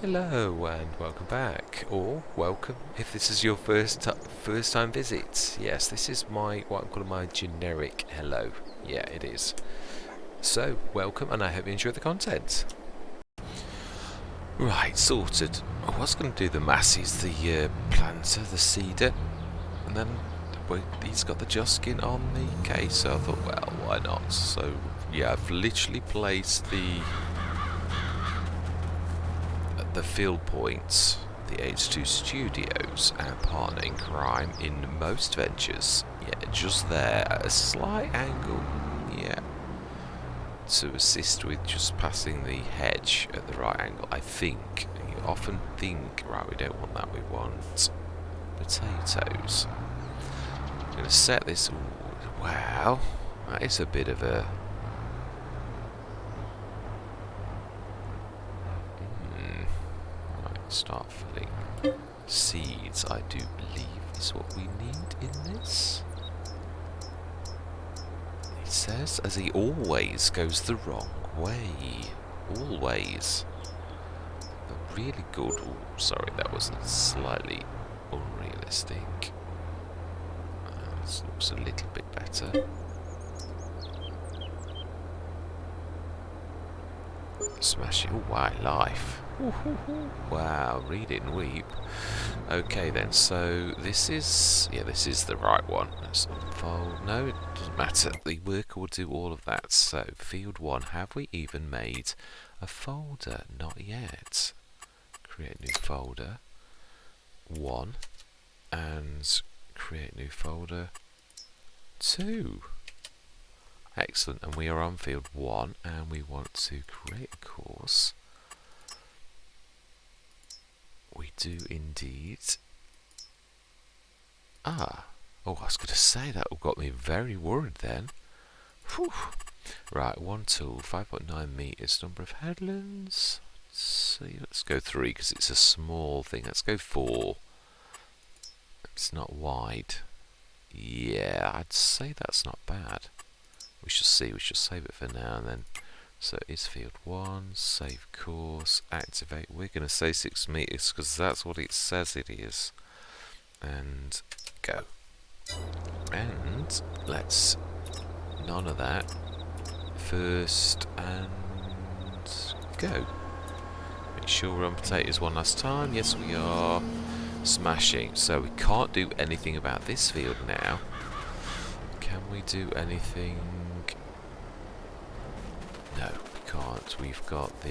Hello and welcome back, or welcome if this is your first time visit. Yes, this is what I'm calling my generic hello. Yeah, it is. So, welcome, and I hope you enjoy the content. Right, sorted. I was going to do the masses, the planter, the cedar, and then he's got the Juskin on the case, so I thought, well, why not? So, yeah, I've literally placed the field points, the H2 Studios, our partner in crime in most ventures. Yeah, just there at a slight angle. Yeah, to assist with just passing the hedge at the right angle. I think. You often think, right, we don't want that. We want potatoes. I'm going to set this. Ooh, wow, that is a bit of a. Start filling seeds, I do believe, is what we need in this. He says, as he always goes the wrong way. Always. But really good. Ooh, sorry, that was slightly unrealistic. This looks a little bit better. Smash it. Oh, wow, life. Wow, read it and weep. Okay then, so this is the right one. Let's unfold. No, it doesn't matter. The worker will do all of that. So, field 1, have we even made a folder? Not yet. Create new folder 1 and create new folder 2. Excellent, and we are on field 1 and we want to create a course. We do indeed. Oh, I was going to say that got me very worried then. Whew. Right, one tool, 5.9 meters, number of headlands. Let's go 3 because it's a small thing. Let's go 4. It's not wide. Yeah, I'd say that's not bad. We shall see. We shall save it for now and then. So it's field 1, save course, activate. We're going to say 6 meters because that's what it says it is. And go. And let's none of that. First and go. Make sure we're on potatoes one last time. Yes, we are. Smashing. So we can't do anything about this field now. Can we do anything? No, we can't. We've got the.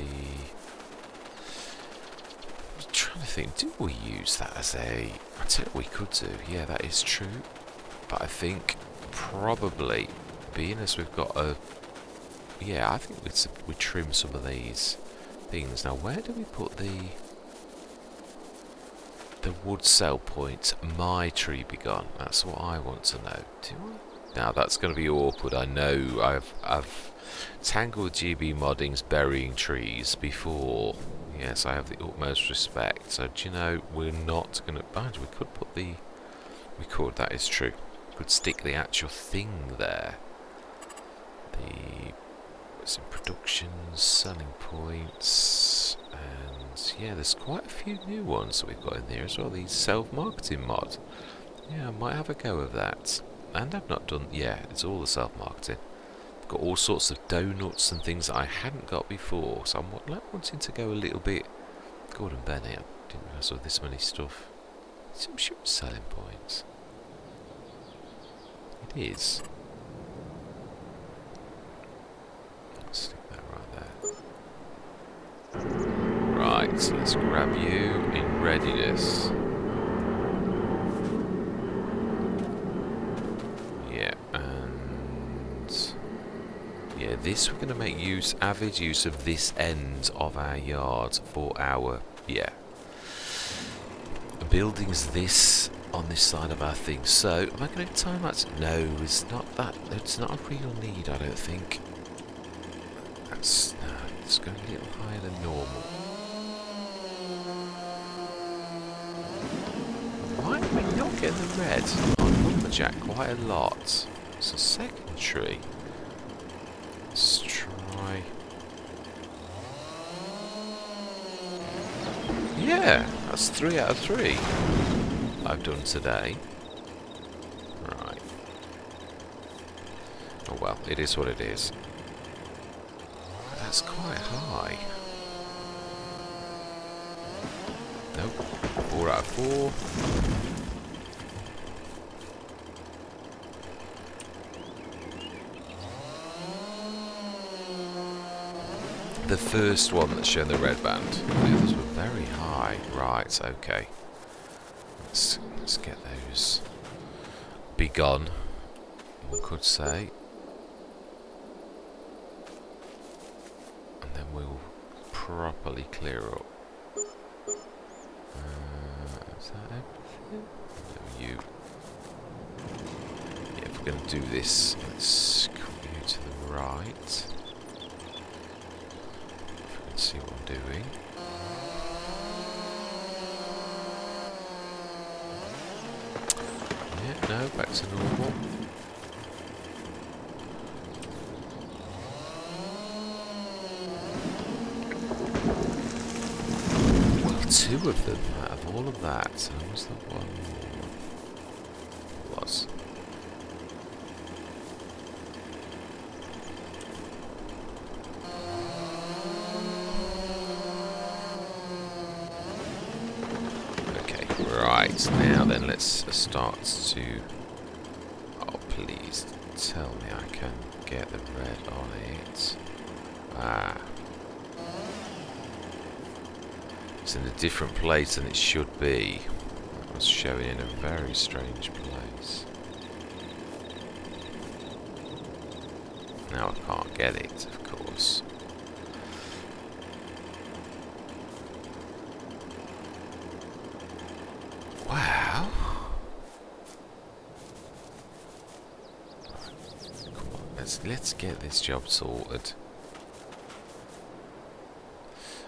I'm trying to think. Do we use that as a? I tell you what we could do. Yeah, that is true. But I think probably, being as we've got a. Yeah, I think we trim some of these things. Now, where do we put the wood cell point? My tree be gone. That's what I want to know. Do I? Now that's going to be awkward. I know I've tangled GB modding's burying trees before. Yes, I have the utmost respect. So do you know, we're not going to. We could put the. We could. That is true. We could stick the actual thing there. It's in production, selling points, and yeah, there's quite a few new ones that we've got in there as well. The self-marketing mod. Yeah, I might have a go of that. And I've not done, yeah, it's all the self-marketing. Got all sorts of donuts and things that I hadn't got before, so I'm wanting to go a little bit. Gordon Bennett, I didn't realise there was this many stuff. I'm sure it's selling points. It is. I'll stick that right there. Right, so let's grab you in readiness. Yeah, this we're going to make avid use of this end of our yard for our, buildings this on this side of our thing. So, am I going to time lapse? No, it's not that. It's not a real need, I don't think. It's going a little higher than normal. Why am I not getting the red on Lumberjack quite a lot? It's a second tree. Let's try. Yeah, that's 3 out of 3 I've done today. Right. Oh well, it is what it is. That's quite high. Nope. 4 out of 4. The first one that's shown the red band. The others were very high. Right, okay. Let's get those begone, one could say. And then we'll properly clear up. Is that everything? No, you. Yeah, if we're going to do this, let's come you to the right. See what I'm doing. Yeah, no, back to normal. Well, 2 of them out of all of that. So was the one more? Was. Right, now then let's start to... Oh, please tell me I can get the red on it. Ah. It's in a different place than it should be. It was showing in a very strange place. Now I can't get it, of course. Wow. Come on, let's get this job sorted.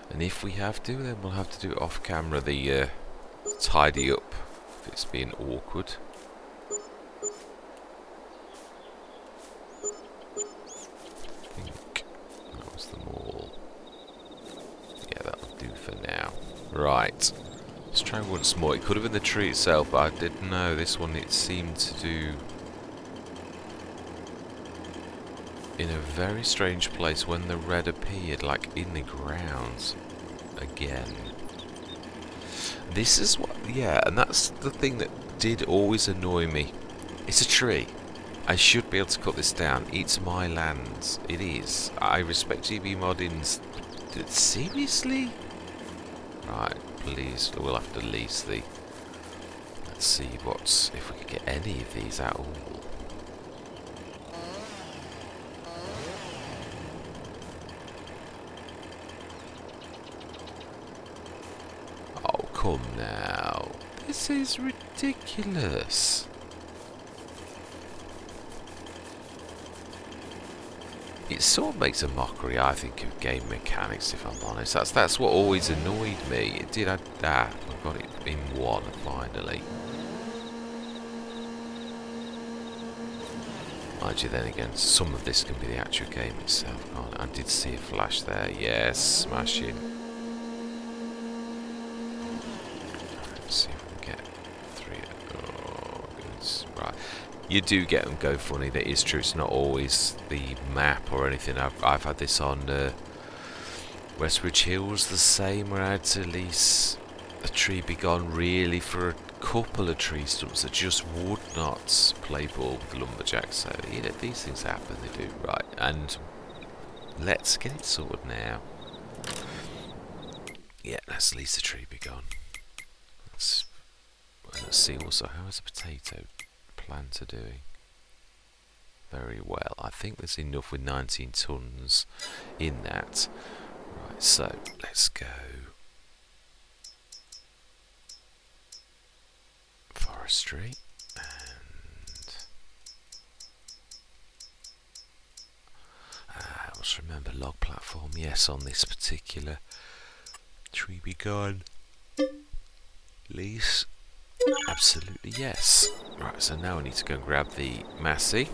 And if we have to, then we'll have to do it off camera, the tidy up if it's being awkward. I think that was them all. Yeah, that'll do for now. Right. Let's try once more. It could have been the tree itself, but I didn't know. This one, it seemed to do in a very strange place when the red appeared, like in the ground again. This is what, yeah, and that's the thing that did always annoy me. It's a tree. I should be able to cut this down. It's my land. It is. I respect GB Moddings. Seriously? Right. Please, we'll have to lease the... Let's see if we could get any of these at all. Oh, come now. This is ridiculous. It sort of makes a mockery, I think, of game mechanics, if I'm honest. That's what always annoyed me. It did, I got it in one, finally. Mind you, then again, some of this can be the actual game itself, can't it? I did see a flash there. Yes, smashing. Let's see if we can get 3. Oh, goodness. Right. You do get them go funny. That is true. It's not always the map or anything. I've had this on Westridge Hills the same, where I had to lease a tree begone really for a couple of tree stumps that just would not play ball with the lumberjacks. So you know, these things happen. They do, right. And let's get it sorted now. Yeah, let's lease the tree begone. Let's see also how is a potato planter doing. Very well. I think there's enough with 19 tons in that. Right, so let's go forestry and I must remember log platform. Yes, on this particular tree begone lease. Absolutely yes. Right, so now I need to go and grab the Massey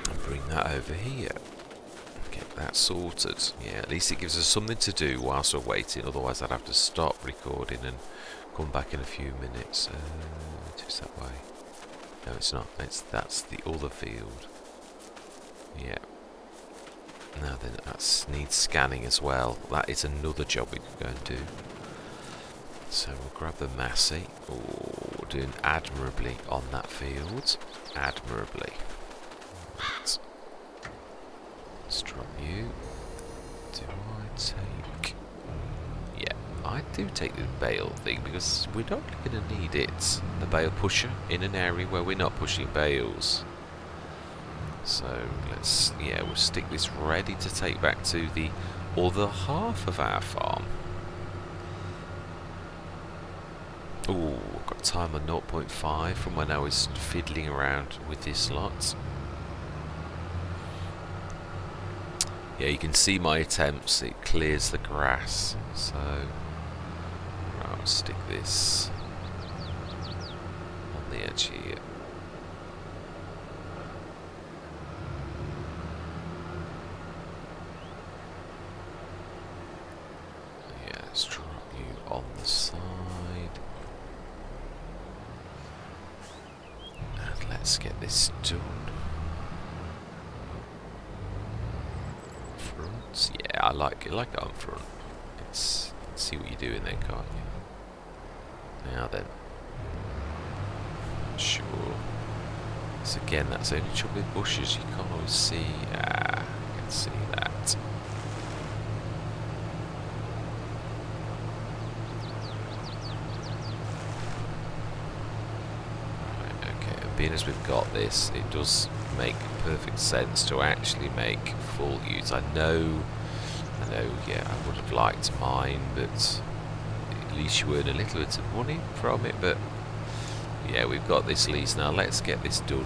and bring that over here. get that sorted. Yeah, at least it gives us something to do whilst we're waiting. Otherwise, I'd have to stop recording and come back in a few minutes. Just that way. No, it's not. That's the other field. Yeah. Now then, that needs scanning as well. That is another job we could go and do. So we'll grab the Massey. Oh, doing admirably on that field. Admirably. Right. Let's drop you. Do I take... Yeah, I do take the bale thing because we're not going to need it. The bale pusher in an area where we're not pushing bales. So we'll stick this ready to take back to the other half of our farm. Ooh, I've got time on 0.5 from when I was fiddling around with this lot. Yeah, you can see my attempts, it clears the grass. So, I'll stick this on the edge here. Yeah, let's drop you on the side. And let's get this done. Yeah, I like it on front. Let's see what you're doing then, can't you? Now then. Sure. So again, that's the only trouble with bushes, you can't always see. I can see that. Right, okay, and being as we've got this, it does make perfect sense to actually make full use. I know, yeah, I would have liked mine, but at least you earn a little bit of money from it. But yeah, we've got this lease now. Let's get this done.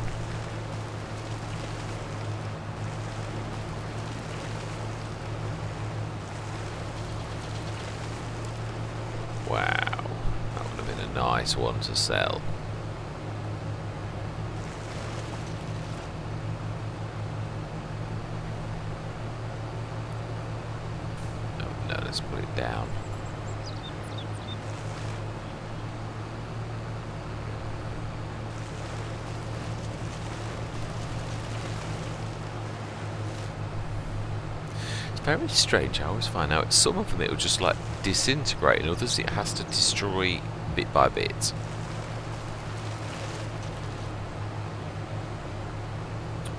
Wow, that would have been a nice one to sell. Let's put it down. It's very strange. I always find out some of them it will just like disintegrate, and others it has to destroy bit by bit.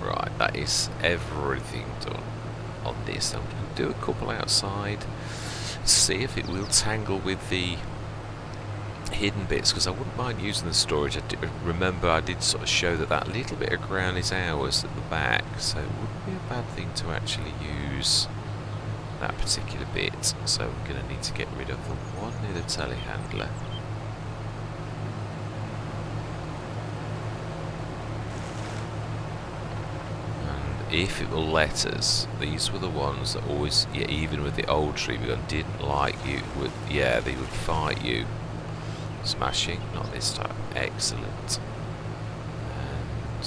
Right, that is everything done on this. I'm going to do a couple outside. See if it will tangle with the hidden bits, because I wouldn't mind using the storage. Remember I did sort of show that little bit of ground is ours at the back, so it wouldn't be a bad thing to actually use that particular bit. So we're going to need to get rid of the one near the telehandler. If it will let us, these were the ones that always, yeah, even with the old tree we didn't like you. They would fight you. Smashing, not this time. Excellent. And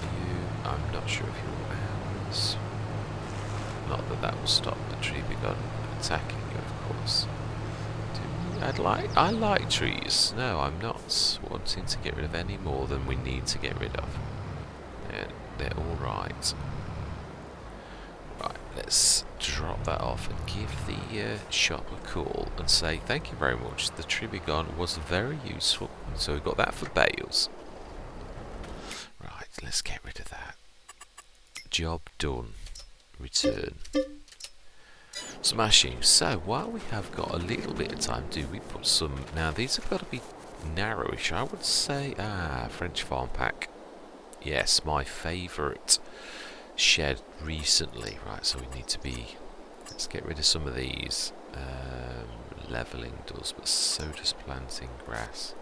you, I'm not sure if you're ours. Not that that will stop the tree begun attacking you, of course. I like trees. No, I'm not wanting to get rid of any more than we need to get rid of. They're all right. Right, let's drop that off and give the shop a call and say thank you very much. The Tribigon was very useful. So we've got that for bales. Right, let's get rid of that. Job done. Return. Smashing. So while we have got a little bit of time, do we put some... Now these have got to be narrowish, I would say. French farm pack. Yes, my favourite shed recently. Right, so we need to be... Let's get rid of some of these. Levelling does, but so does planting grass.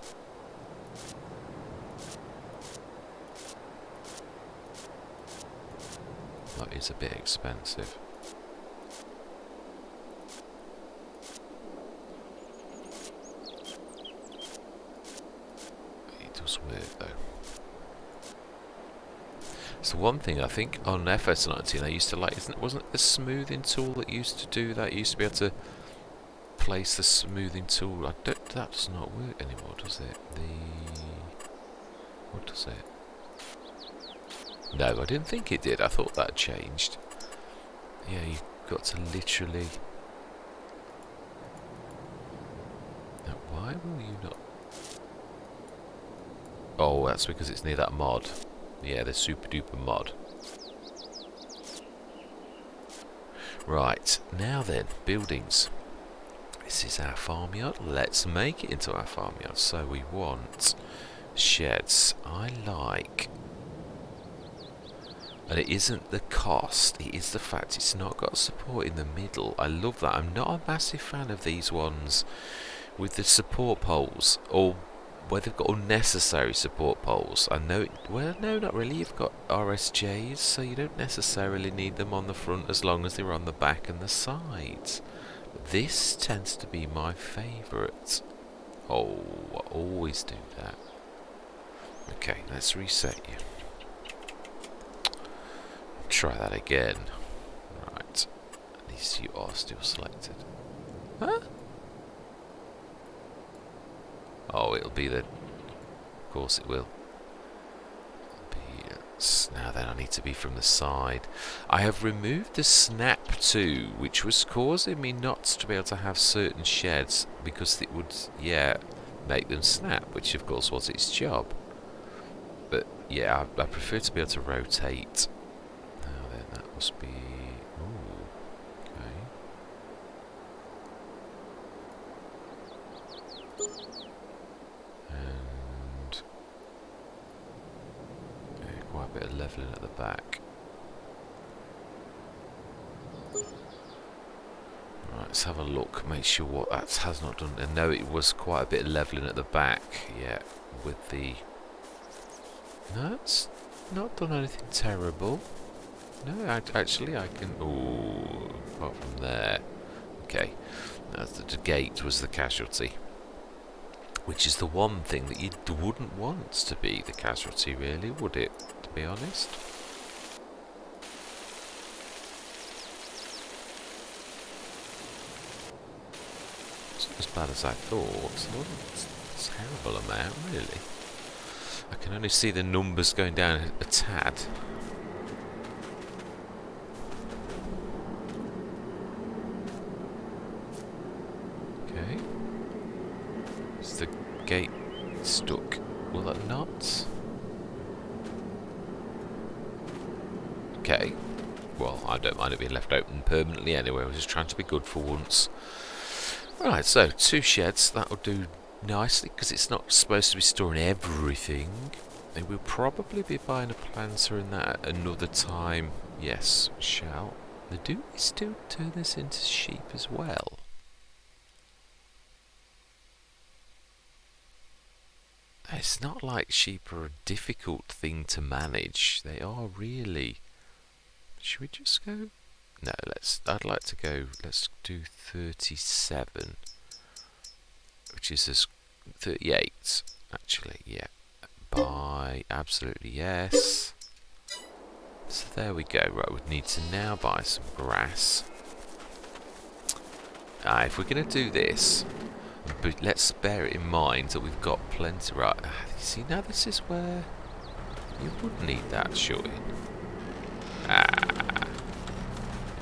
That is a bit expensive. It does work though. So one thing I think on FS19 I used to like, wasn't it the smoothing tool that used to do that? You used to be able to place the smoothing tool. That does not work anymore, does it? What does it? No, I didn't think it did. I thought that changed. Yeah, you've got to literally... Now, why will you not... Oh, that's because it's near that mod. Yeah, the super duper mod. Right, now then, buildings. This is our farmyard. Let's make it into our farmyard. So we want sheds. I like... And it isn't the cost, it is the fact it's not got support in the middle. I love that. I'm not a massive fan of these ones with the support poles, or where they've got unnecessary support poles. I know, well, no, not really. You've got RSJs, so you don't necessarily need them on the front as long as they're on the back and the sides. But this tends to be my favourite. Oh, I always do that. Okay, let's reset you. Try that again. Right. At least you are still selected. Huh? Oh, it'll be the... Of course it will. Now then, I need to be from the side. I have removed the snap too, which was causing me not to be able to have certain sheds because it would, yeah, make them snap, which of course was its job. But yeah, I prefer to be able to rotate. Now then, that must be... Ooh, okay. And... yeah, quite a bit of levelling at the back. Right, let's have a look, make sure what that has not done. And no, it was quite a bit of levelling at the back, yeah, with the... No, it's not done anything terrible. No, actually I can... Ooh, apart from there. Okay, the gate was the casualty. Which is the one thing that you wouldn't want to be the casualty, really, would it? To be honest. It's not as bad as I thought. It's not a terrible amount, really. I can only see the numbers going down a tad. Okay. Is the gate stuck? Will that not? Okay. Well, I don't mind it being left open permanently anyway. I was just trying to be good for once. Right, so 2 sheds. That'll do nicely because it's not supposed to be storing everything. And we'll probably be buying a planter in that at another time. Yes, shall. Now, do we still turn this into sheep as well? It's not like sheep are a difficult thing to manage. They are really. Should we just go? No, I'd like to go. Let's do 37, which is as 38 actually. Yeah. Buy, absolutely yes. So there we go. Right, we'd need to now buy some grass. If we're going to do this, but let's bear it in mind that we've got plenty. Right, see, now this is where you would need that showing.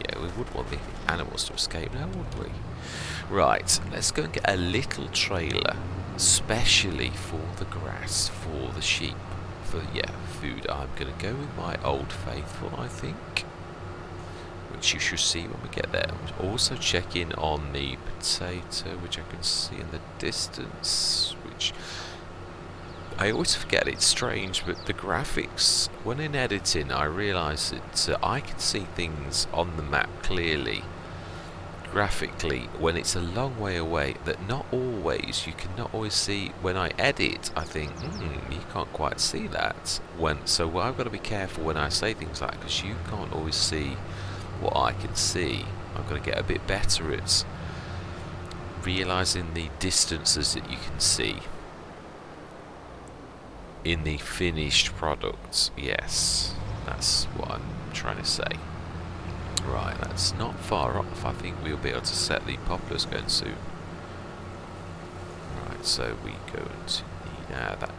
Yeah, we would want the animals to escape now, wouldn't we? Right, let's go and get a little trailer, especially for the grass, for the sheep, for, yeah, food. I'm going to go with my Old Faithful, I think, which you should see when we get there. We'll also check in on the potato, which I can see in the distance, which I always forget. It's strange, but the graphics, when in editing, I realise that I can see things on the map clearly, graphically, when it's a long way away, that not always, you cannot always see. When I edit, I think, you can't quite see that. So I've got to be careful when I say things like that, because you can't always see what I can see. I've got to get a bit better at realising the distances that you can see in the finished products. Yes. That's what I'm trying to say. Right, that's not far off. I think we'll be able to set the poplars going soon. Right, so we go into that.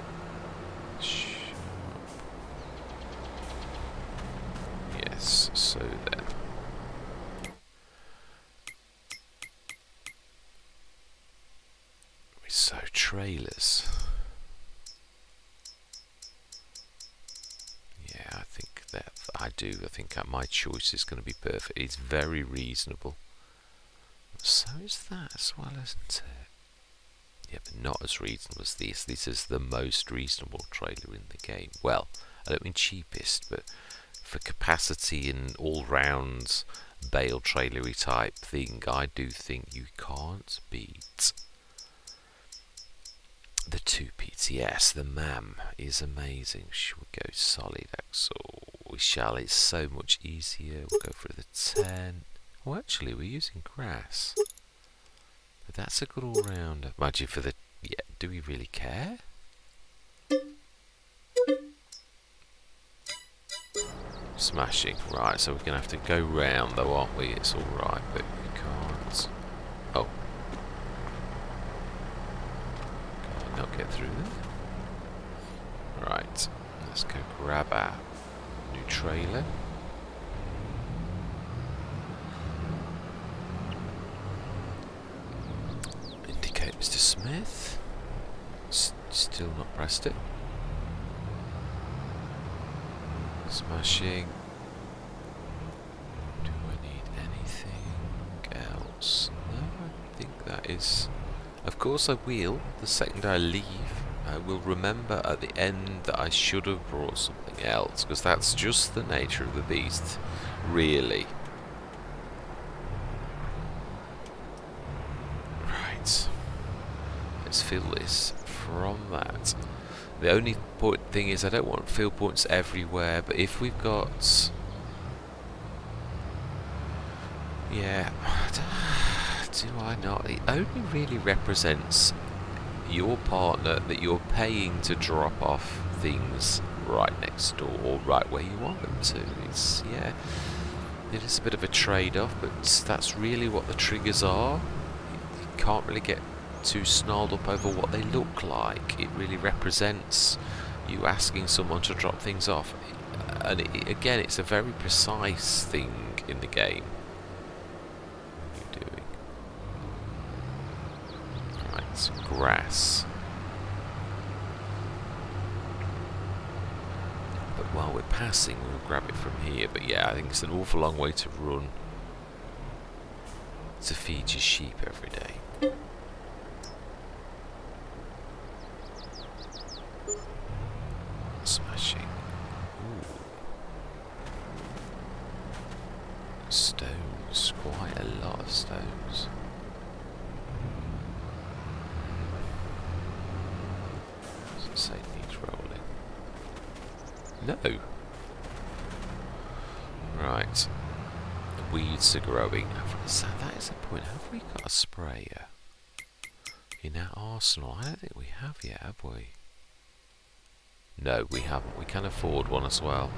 Yes, so then. So trailers. Yeah, I think that I do. I think that my choice is going to be perfect. It's very reasonable. So is that as well, isn't it? Yeah, but not as reasonable as this. This is the most reasonable trailer in the game. Well, I don't mean cheapest, but for capacity and all-round bale trailery type thing, I do think you can't beat the 2 PTS. The MAM is amazing. Should we go solid axle? We shall. It's so much easier. We'll go for the 10. Oh, actually, we're using grass. But that's a good all-rounder. Imagine for the... Yeah, do we really care? Smashing. Right, so we're going to have to go round, though, aren't we? It's alright, but we can't... Oh. Can I not get through there? Right. Let's go grab our new trailer. Indicate Mr. Smith. Still not pressed it. Smashing. Do I need anything else? No, I think that is... Of course I will. The second I leave, I will remember at the end that I should have brought something else, because that's just the nature of the beast, really. Right. Let's fill this from that. The only thing is I don't want fill points everywhere, but if we've got... Yeah, do I not? It only really represents your partner that you're paying to drop off things right next door or right where you want them to. It's, yeah, it is a bit of a trade-off, but that's really what the triggers are. You can't really get too snarled up over what they look like. It really represents you asking someone to drop things off, and again, it's a very precise thing in the game. What are you doing? Right, some grass. But while we're passing, we'll grab it from here. But yeah, I think it's an awful long way to run to feed your sheep every day. Smashing. Ooh. Stones. Quite a lot of stones. Does it say it needs rolling? No. Right. The weeds are growing. So that is the point. Have we got a sprayer in our arsenal? I don't think we have yet, have we? No, we haven't. We can afford one as well.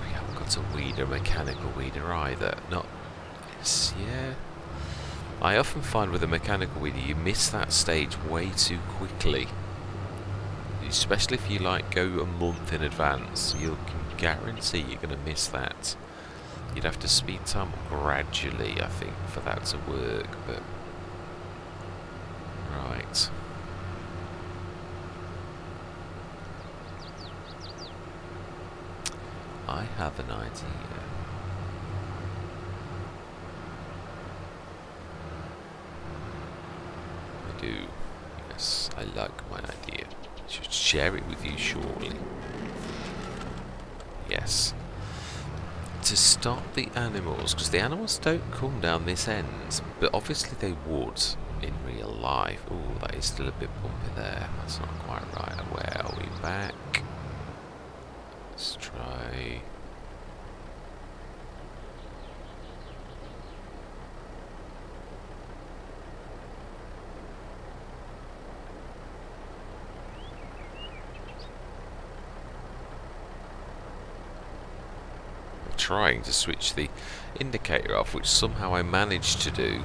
We haven't got a weeder, mechanical weeder either. Not. Yeah. I often find with a mechanical weeder, you miss that stage way too quickly. Especially if you like go a month in advance, you can guarantee you're going to miss that. You'd have to speed time gradually, I think, for that to work. But right. I have an idea. I do. Yes, I like my idea. I should share it with you shortly. Yes. To stop the animals, because the animals don't come down this end, but obviously they would in real life. Oh, that is still a bit bumpy there. That's not quite right. Where are we back? Let's try. trying to switch the indicator off, which somehow I managed to do.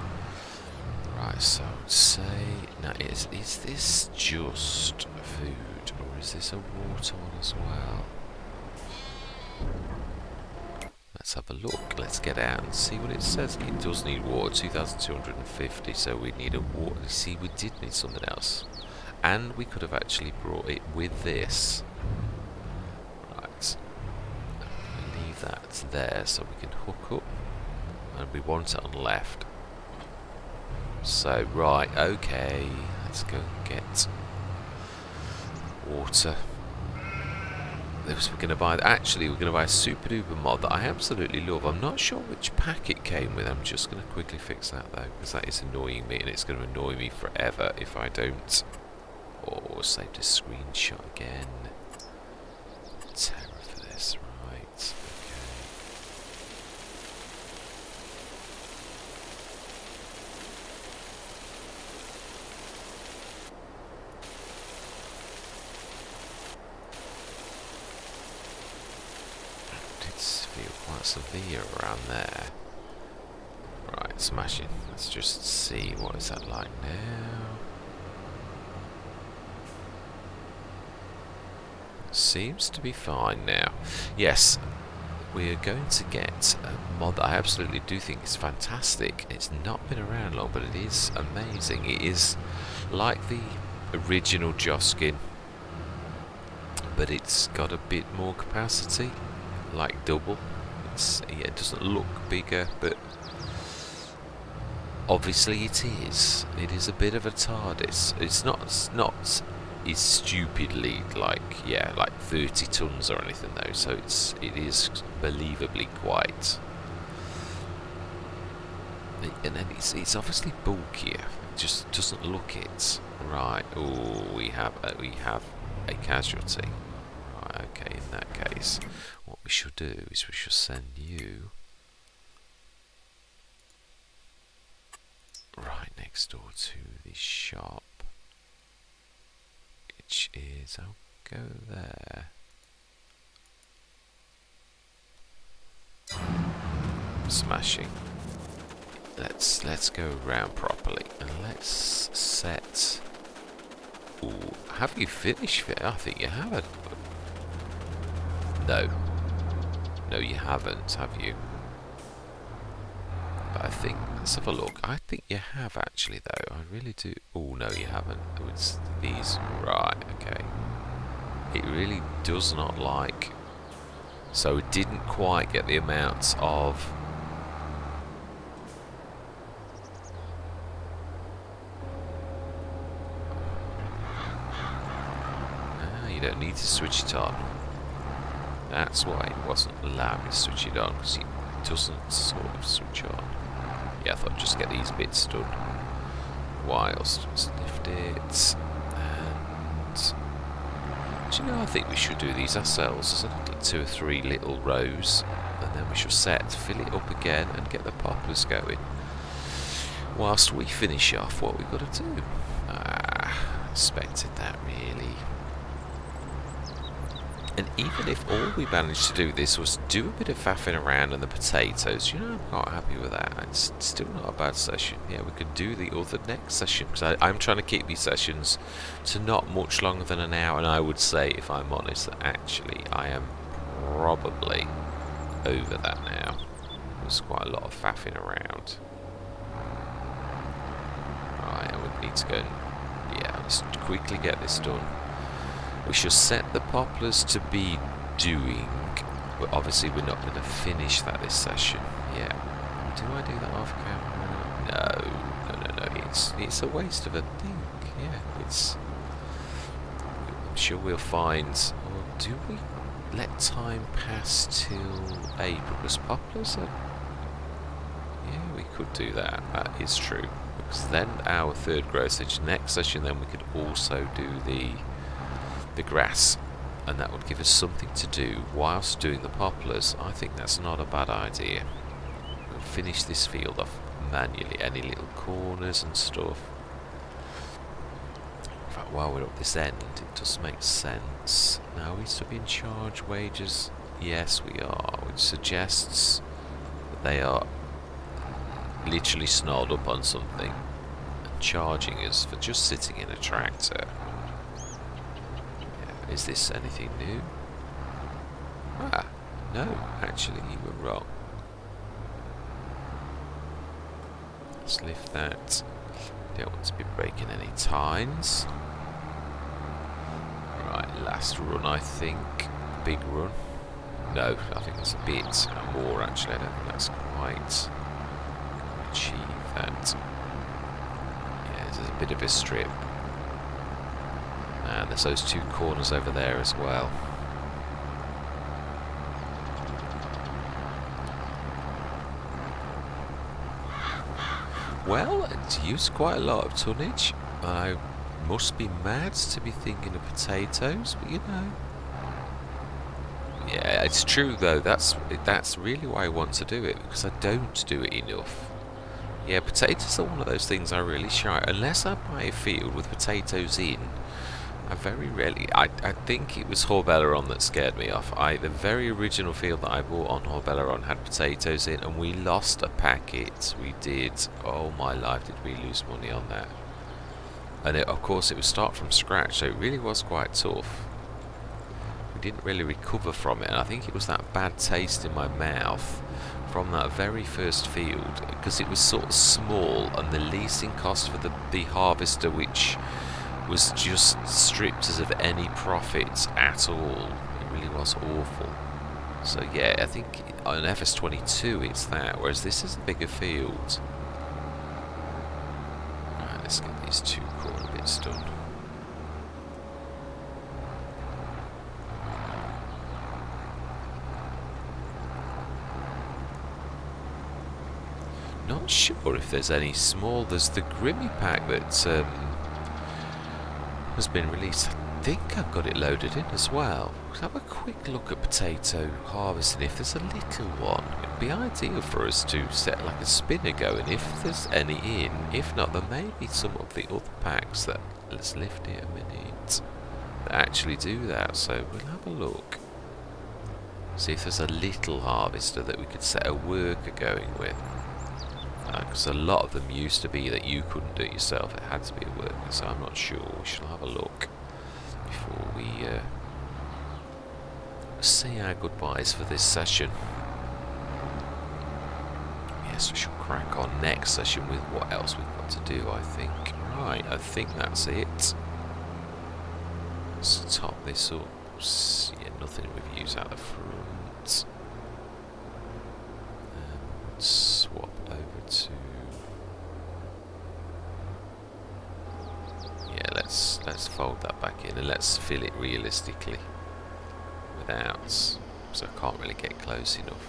Right, so say, now is this just food, or is this a water one as well? Let's have a look. Let's get out and see what it says. It does need water, 2,250, so we need a water. See, we did need something else. And we could have actually brought it with this. Right. Leave that there so we can hook up. And we want it on the left. So, right, okay. Let's go and get water. We're going to buy. Actually, we're going to buy a super duper mod that I absolutely love. I'm not sure which pack it came with. I'm just going to quickly fix that though, because that is annoying me, and it's going to annoy me forever if I don't. Oh, saved a screenshot again. Terror for this, right? Feel quite severe around there. Right, smashing. Let's just see what is that like now. Seems to be fine now. Yes, we are going to get a mod that I absolutely do think is fantastic. It's not been around long, but it is amazing. It is like the original Joskin, but it's got a bit more capacity. Like double. Yeah, it doesn't look bigger, but obviously it is. It is a bit of a TARDIS. It's not it's stupidly like 30 tons or anything though. So it is believably quite. And then it's obviously bulkier. It just doesn't look it. Right. Oh, we have a casualty. Right. Okay. In that case. What we should do is we should send you right next door to the shop, which is, I'll go there. Smashing. Let's go around properly and let's set. Ooh, have you finished it? I think you haven't. No, you haven't, have you? But I think, let's have a look. I think you have actually, though. I really do. Oh, no, you haven't. Oh, it's these. Right, okay. It really does not like. So it didn't quite get the amount of. You don't need to switch it on. That's why it wasn't allowing me to switch it on, because it doesn't sort of switch on. Yeah, I thought I'd just get these bits done whilst just lift it. And do you know, I think we should do these ourselves. There's a little 2 or 3 little rows, and then we shall fill it up again and get the poplars going. Whilst we finish off what we've got to do. Expected that really. And even if all we managed to do this was do a bit of faffing around on the potatoes, you know, I'm quite happy with that. It's still not a bad session. Yeah, we could do the other next session, because I'm trying to keep these sessions to not much longer than an hour, and I would say, if I'm honest, that actually I am probably over that now. There's quite a lot of faffing around. Right, I would need to go and, yeah, let's quickly get this done. We shall set the poplars to be doing, but obviously we're not going to finish that this session. Yeah. Do I do that off camera? No. It's a waste of a thing. Yeah, it's. I'm sure we'll find. Or do we let time pass till April? Because poplars are. Yeah, we could do that. That is true. Because then our third growth session, next session, then we could also do the grass, and that would give us something to do whilst doing the poplars. I think that's not a bad idea. We'll finish this field off manually, any little corners and stuff. In fact, while we're up this end, it does make sense. Now, are we still being charged wages? Yes, we are, which suggests that they are literally snarled up on something and charging us for just sitting in a tractor. Yeah, is this anything new? Ah, no, actually, you were wrong. Let's lift that. Don't want to be breaking any tines. Right, last run, I think. Big run. No, I think it's a bit more actually. I don't think that's quite achieve that. Yeah, there's a bit of a strip. And there's those two corners over there as well. Well, it's used quite a lot of tonnage. I must be mad to be thinking of potatoes, but you know. Yeah, it's true though. That's really why I want to do it, because I don't do it enough. Yeah, potatoes are one of those things I really shy. Unless I buy a field with potatoes in, I very rarely. I think it was Horbelleron that scared me off. The very original field that I bought on Horbelleron had potatoes in, and we lost a packet. We did. Oh my life, did we lose money on that? And of course, it was start from scratch, so it really was quite tough. We didn't really recover from it, and I think it was that bad taste in my mouth from that very first field, because it was sort of small, and the leasing cost for the harvester, which was just stripped us of any profits at all. It really was awful. So yeah, I think on FS22 it's that, whereas this is a bigger field. Right, let's get these two corner bits done. Not sure if there's any small. There's the Grimmy pack that has been released. I think I've got it loaded in as well. Let's have a quick look at potato harvesting. If there's a little one, it'd be ideal for us to set like a spinner going if there's any in. If not, there may be some of the other packs that, let's lift it a minute, that actually do that. So we'll have a look. See if there's a little harvester that we could set a worker going with. Because a lot of them used to be that you couldn't do it yourself, it had to be a worker, so I'm not sure. We shall have a look before we say our goodbyes for this session. Yes, we shall crack on next session with what else we've got to do, I think. Right, I think that's it. Let's top this up. Yeah, nothing reviews out the front. Swap over to, yeah, let's fold that back in and let's fill it realistically without, because I can't really get close enough.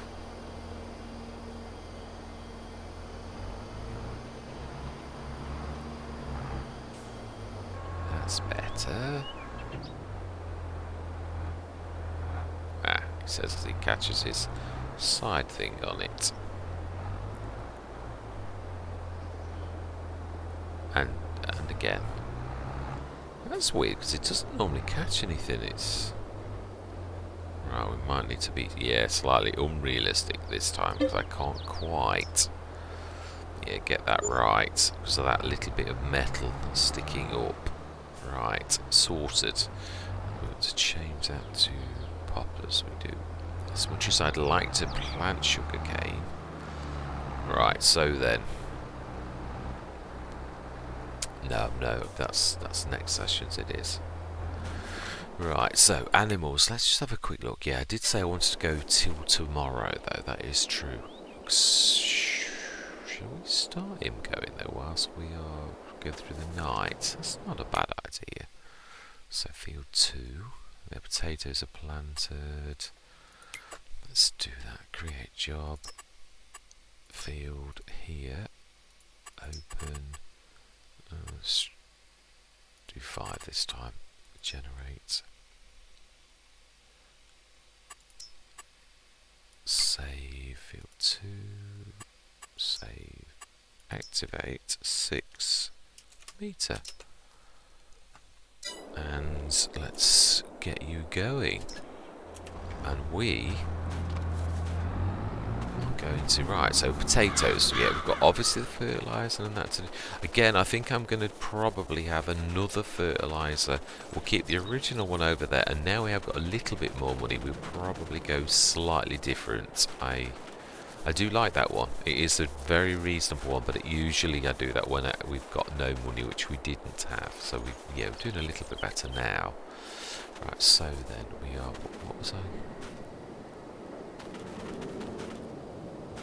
That's better. Ah, he says as he catches his side thing on it. And again, that's weird because it doesn't normally catch anything. It's right. We might need to be, yeah, slightly unrealistic this time because I can't quite, yeah, get that right because of that little bit of metal sticking up. Right, sorted. We want to change that to poplars. We do. As much as I'd like to plant sugarcane. Right, so then. No, that's next sessions it is. Right, so animals, let's just have a quick look. Yeah, I did say I wanted to go till tomorrow though, that is true. Shall we start him going though whilst we are go through the night? That's not a bad idea. So field 2, the potatoes are planted. Let's do that, create job. Field here, open. Let's do 5 this time. Generate. Save field 2. Save. Activate 6 meter. And let's get you going. And we are going to, right, so potatoes. Yeah, we've got obviously the fertiliser and that. Again, I think I'm going to probably have another fertiliser. We'll keep the original one over there, and now we have got a little bit more money. We'll probably go slightly different. I do like that one. It is a very reasonable one, but usually I do that when we've got no money, which we didn't have. So we're doing a little bit better now. Right, so then we are. What was I?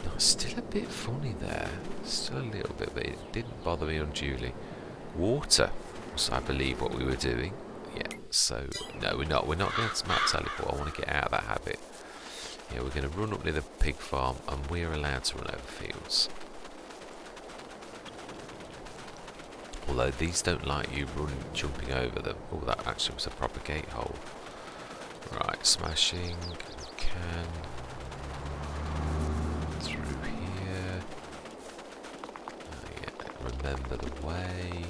No, still a bit funny there. Still a little bit, but it didn't bother me unduly. Water was, I believe, what we were doing. Yeah. So no, we're not. We're not going to map teleport. I want to get out of that habit. Yeah, we're going to run up near the pig farm, and we're allowed to run over fields. Although these don't like you jumping over them. Oh, that actually was a proper gate hole. Right, smashing. Can. Through here. Yeah, remember the way.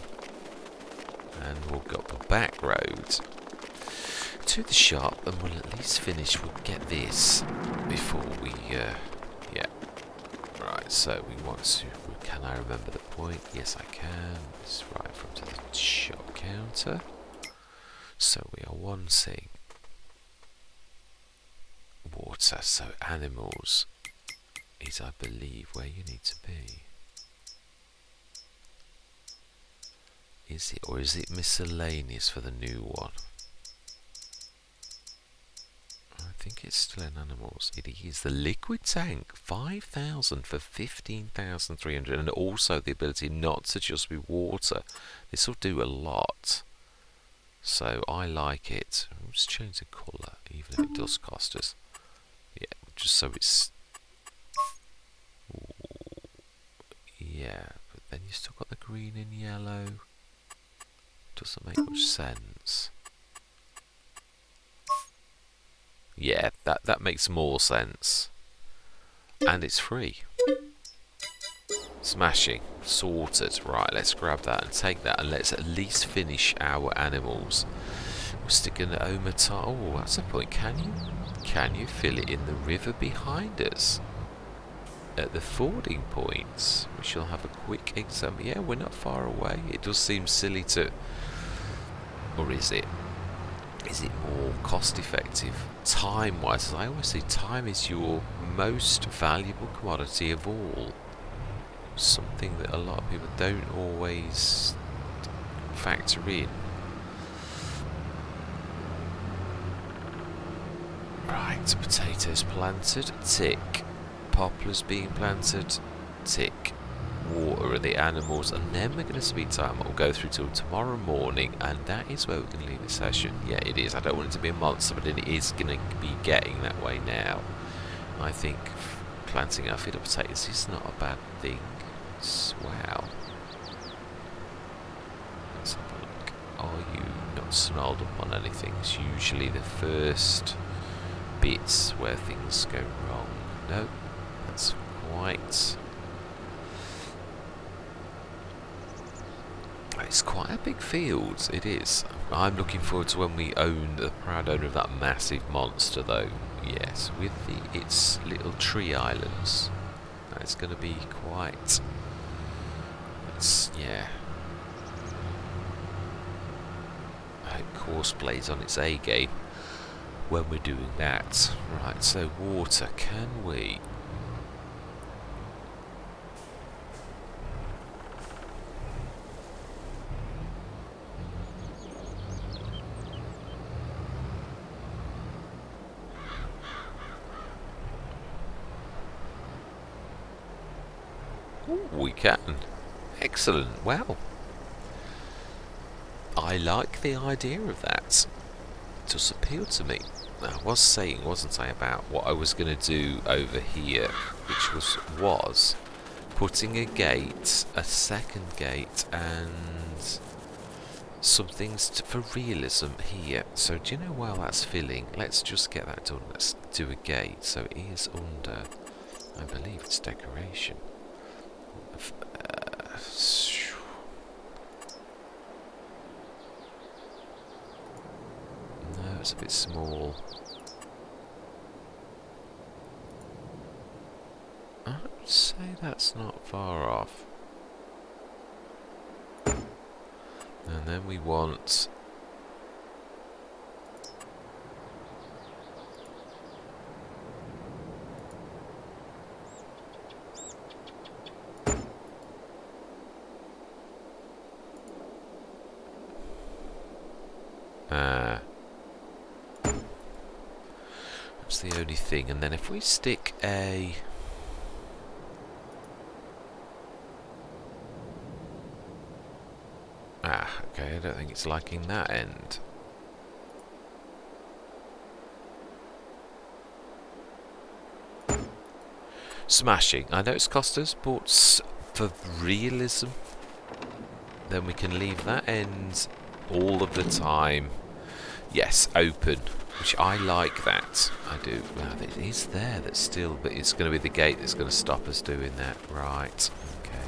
And we'll go up the back road to the shop, and we'll at least finish. We'll get this before we yeah. Right, so we want to, can I remember the point? Yes, I can. It's right from to the shop counter. So we are wanting water. So animals is, I believe, where you need to be. Is it, or is it miscellaneous for the new one? I think it's still in animals. It is the liquid tank, 5,000 for 15,300, and also the ability not to just be water. This will do a lot. So I like it. I'll just change the colour, even if it does cost us. Yeah, just so it's. Ooh, yeah, but then you still got the green and yellow. Doesn't make much sense. Yeah, that makes more sense. And it's free. Smashing. Sorted. Right, let's grab that and take that, and let's at least finish our animals. We're sticking the Omatar. Oh, that's a point. Can you fill it in the river behind us? At the fording points. We shall have a quick exam. Yeah, we're not far away. It does seem silly to... Or is it? Is it more cost effective? Time-wise, as I always say, time is your most valuable commodity of all. Something that a lot of people don't always factor in. Right, potatoes planted, tick. Poplars being planted, tick. Water are the animals, and then we're going to speed time. We'll go through till tomorrow morning, and that is where we're going to leave the session. Yeah, it is. I don't want it to be a monster, but it is going to be getting that way now. I think planting our fiddle potatoes is not a bad thing. Wow. Let's have a look. Are you not snarled up on anything? It's usually the first bits where things go wrong. No, that's quite... It's quite a big field, it is. I'm looking forward to when we own the proud owner of that massive monster, though. Yes, with its little tree islands. It's going to be quite... yeah. I hope course plays on its A game when we're doing that. Right, so water, can we... Ooh, we can. Excellent. Well, I like the idea of that. It does appeal to me. I was saying, wasn't I, about what I was going to do over here, which was putting a gate, a second gate, and some things for realism here. So do you know, while that's filling, let's just get that done. Let's do a gate. So it is under, I believe it's decoration. No, it's a bit small. I'd say that's not far off. And then we want... that's the only thing. And then if we stick a... okay, I don't think it's liking that end. Smashing. I know it's cost us, but for realism, then we can leave that end all of the time. Yes, open, which I like that. I do. Well, it is there that's still, but it's going to be the gate that's going to stop us doing that. Right. Okay.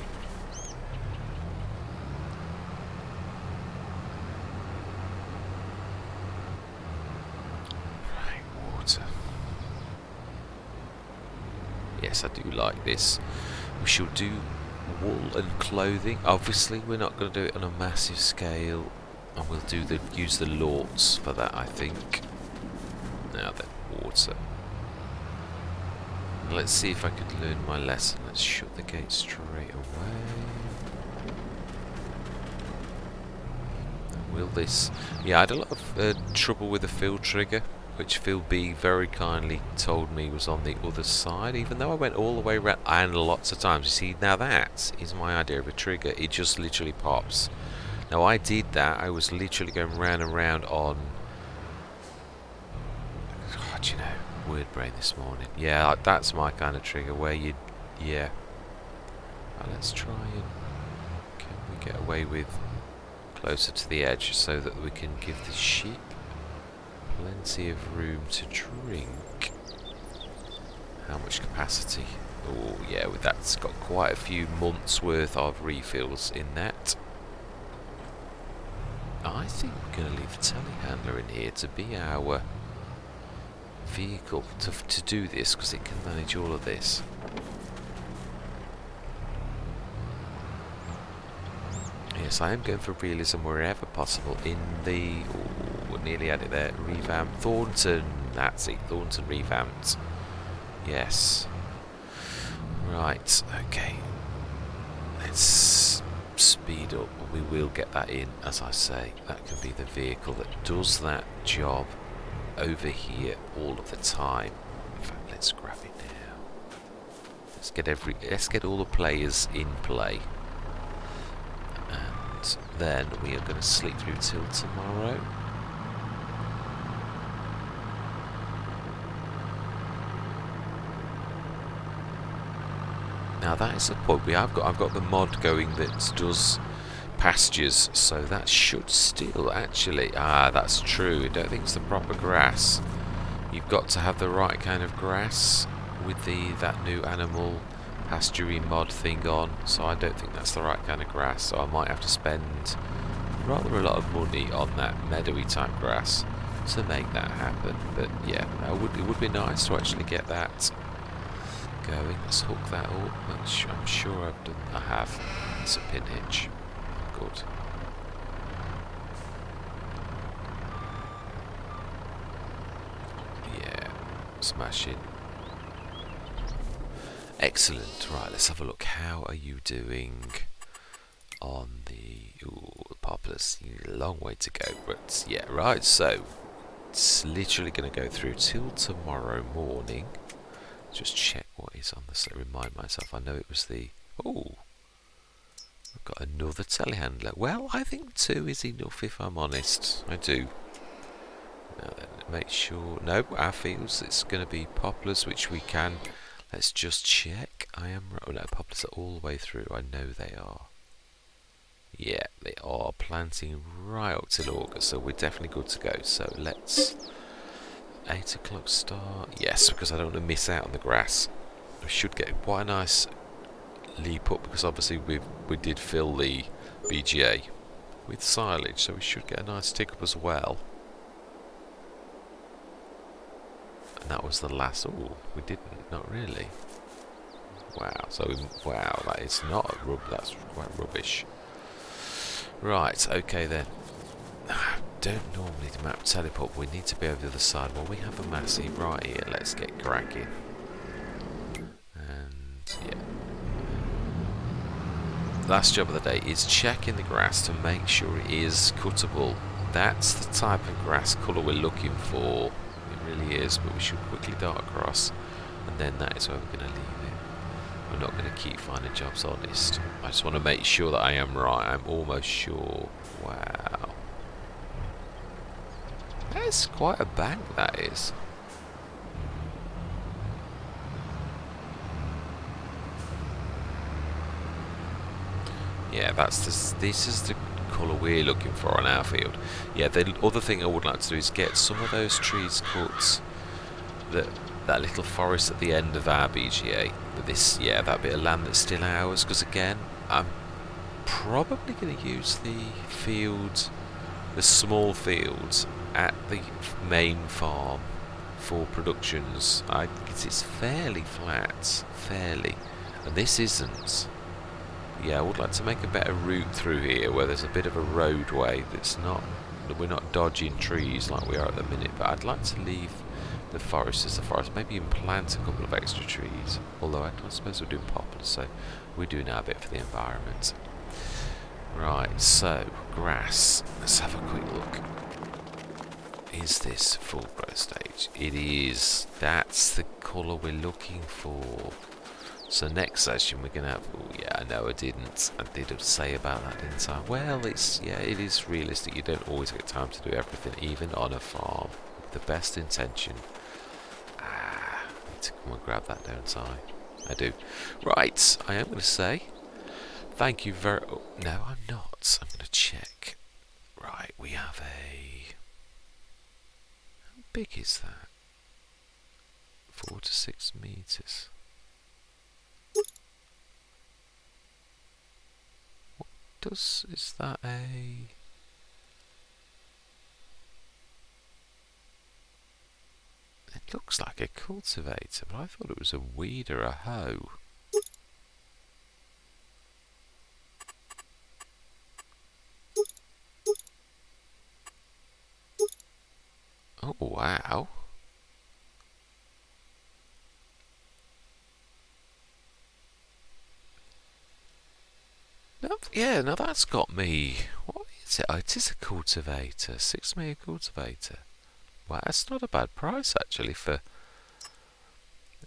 Right, water. Yes, I do like this. We shall do wool and clothing. Obviously, we're not going to do it on a massive scale, and we'll use the lorts for that, I think. Now then, water. Let's see if I could learn my lesson. Let's shut the gate straight away. Will this... Yeah, I had a lot of trouble with the fill trigger, which Phil B very kindly told me was on the other side, even though I went all the way around, and lots of times. You see, now that is my idea of a trigger. It just literally pops. Now I did that. I was literally going round and round on... God, you know, word brain this morning. Yeah, that's my kind of trigger where you... Yeah. Let's try and... Can we get away with closer to the edge so that we can give the sheep plenty of room to drink? How much capacity? Oh yeah, that's got quite a few months worth of refills in that. I think we're going to leave the telehandler in here to be our vehicle to do this, because it can manage all of this. Yes, I am going for realism wherever possible in the... Oh, nearly had it there. Revamp. Thornton. That's it. Thornton revamped. Yes. Right. Okay. Let's speed up. We will get that in, as I say. That can be the vehicle that does that job over here all of the time. In fact, let's grab it now. Let's get all the players in play. And then we are going to sleep through till tomorrow. Now that is the point. I've got the mod going that does pastures, so that should still actually... that's true. I don't think it's the proper grass. You've got to have the right kind of grass with that new animal pasturing mod thing on, so I don't think that's the right kind of grass, so I might have to spend rather a lot of money on that meadowy type grass to make that happen. But yeah, it would be nice to actually get that going. Let's hook that up, which I'm sure I've done. I have. It's a pin hitch. Good. Yeah, smashing. Excellent. Right, let's have a look. How are you doing on the poplars? A long way to go, but yeah, right. So it's literally going to go through till tomorrow morning. Just check what is on the set. Remind myself. I know it was the... Oh, I've got another telehandler. Well, I think 2 is enough, if I'm honest. I do. Now then, make sure... No, our fields, it's going to be poplars, which we can... Let's just check. I am... Oh no, poplars are all the way through. I know they are. Yeah, they are planting right up till August, so we're definitely good to go. So let's... 8 o'clock start. Yes, because I don't want to miss out on the grass. We should get quite a nice leap up, because obviously we did fill the BGA with silage, so we should get a nice tick up as well. And that was the last... Oh, we didn't. Not really. Wow, wow, that is not that's quite rubbish. Right, okay then. Don't normally the map teleport, we need to be over the other side. Well, we have a massive right here, let's get cracking. And yeah. Last job of the day is checking the grass to make sure it is cuttable. That's the type of grass colour we're looking for. It really is, but we should quickly dart across, and then that is where we're going to leave it. We're not going to keep finding jobs honest. I just want to make sure that I am right. I'm almost sure. Wow. That's quite a bank, that is. Yeah, this is the colour we're looking for on our field. Yeah, the other thing I would like to do is get some of those trees cut. That little forest at the end of our BGA. But that bit of land that's still ours. Because again, I'm probably going to use the small fields at the main farm for productions. Because it's fairly flat, and this isn't. Yeah, I would like to make a better route through here where there's a bit of a roadway that we're not dodging trees like we are at the minute, but I'd like to leave the forest as the forest, maybe even plant a couple of extra trees, although I don't suppose we're doing poplars, so we're doing our bit for the environment. Right, so grass, let's have a quick look. Is this full growth stage? It is. That's the colour we're looking for. So next session we're going to have... Oh yeah, I know I did say about that, didn't I? Well, it is realistic. You don't always get time to do everything, even on a farm. With the best intention. I need to come and grab that, don't I? I do. Right, I am going to say thank you very... Oh, no, I'm not. I'm going to check. Right, we have a... How big is that? 4 to 6 metres. Is that a... It looks like a cultivator, but I thought it was a weed or a hoe. Oh, wow. No, that's got me. What is it? Oh, it is a cultivator. 6 metre cultivator. Wow, that's not a bad price actually for...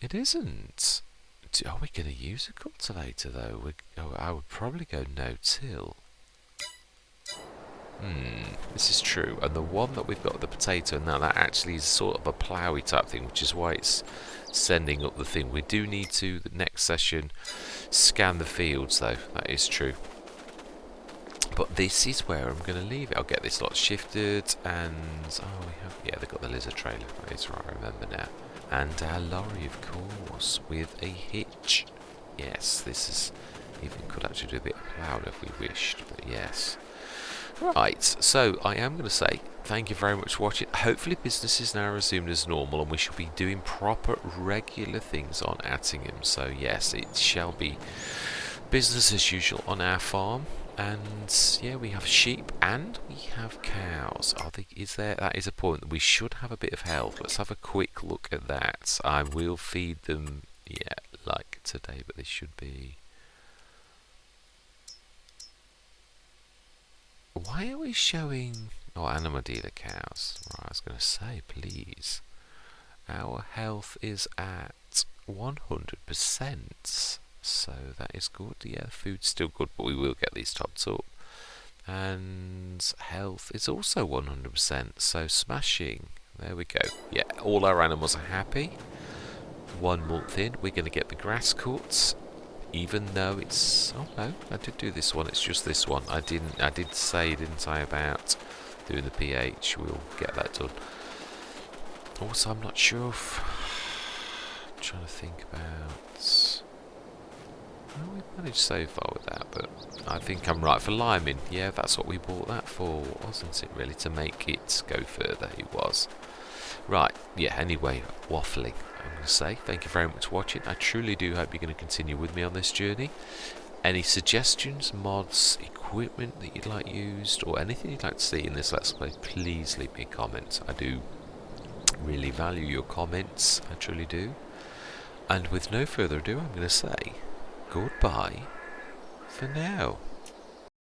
It isn't. Are we going to use a cultivator though? I would probably go no-till. This is true. And the one that we've got, the potato, now that actually is sort of a ploughy type thing, which is why it's sending up the thing. We do need to, the next session, scan the fields though. That is true. But this is where I'm going to leave it. I'll get this lot shifted, and they've got the lizard trailer. That is right, I remember now. And our lorry, of course, with a hitch. Yes, this is even could actually do a bit of ploughing if we wished, but yes. Right, so I am going to say thank you very much for watching. Hopefully business is now resumed as normal, and we shall be doing proper, regular things on Attingham. So yes, it shall be business as usual on our farm. And yeah, we have sheep and we have cows. That is a point that we should have a bit of health. Let's have a quick look at that. I will feed them, like today, but they should be... Why are we showing... Oh, animal dealer cows. Right, I was going to say, please. Our health is at 100%. So that is good. Yeah, food's still good, but we will get these topped up. And health is also 100%. So smashing. There we go. Yeah, all our animals are happy. 1 month in, we're going to get the grass cut. Even though it's... Oh no, I did do this one. It's just this one. I did say, didn't I, about doing the pH. We'll get that done. Also, I'm not sure if... I'm trying to think about... Well, we managed so far with that, but I think I'm right for liming. Yeah, that's what we bought that for, wasn't it, really? To make it go further, it was. Right, yeah, anyway, waffling. I'm going to say thank you very much for watching. I truly do hope you're going to continue with me on this journey. Any suggestions, mods, equipment that you'd like used, or anything you'd like to see in this Let's Play, please leave me a comment. I do really value your comments, I truly do. And with no further ado, I'm going to say goodbye for now.